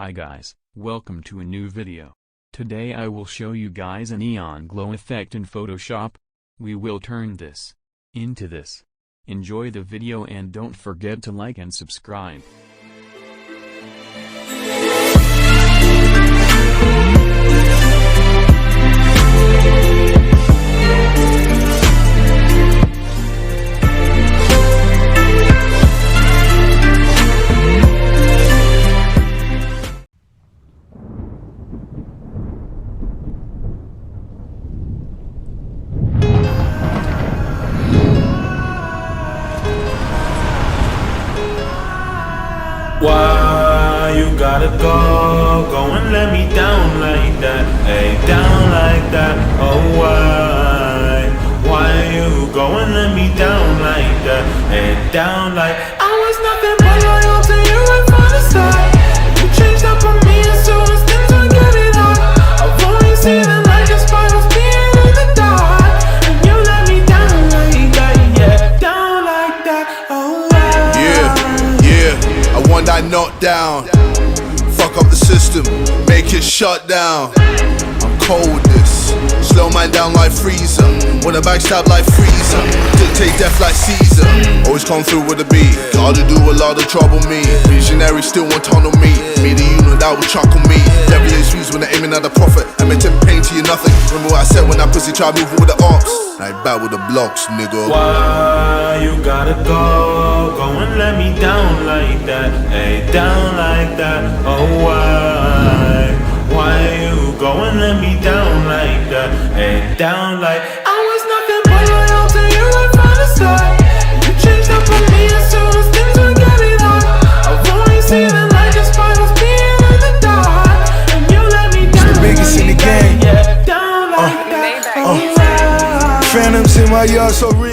Hi guys, welcome to a new video. Today I will show you guys a neon glow effect in Photoshop. We will turn this into this. Enjoy the video and don't forget to like and subscribe. Why you gotta go and let me down like that, hey, down like that, oh why you go and let me down like that, hey, down like I was nothing but loyal to you right from the start. You changed up on me as soon as things would get it hard. I've only seen it like a spirals being in the dark, and you let me down like that, yeah, down like that, oh I want that knockdown. Fuck up the system, make it shut down. I'm cold with this, slow man down like Freezer. Wanna backstab like Freezer, dictate death like Caesar. Always come through with a beat, gotta do a lot of trouble me. Visionary still want tunnel me, me the unit that will chuckle me. Devilish views when they're aiming at the prophet, and make them pain to you nothing. Remember what I said when that pussy tried moving with the ops. Now you bad with the blocks, nigga. Why you gotta go and let me down like that, hey, down like that, oh why you go and let me down like that, hey, down like I was nothing but loyal to you right from the start. You changed up on me as soon as things would get it hard. I've only seen it like a spirals being in the dark, and you let me down the biggest like in the game. Yeah, down like that, oh Phantoms in my yard so real.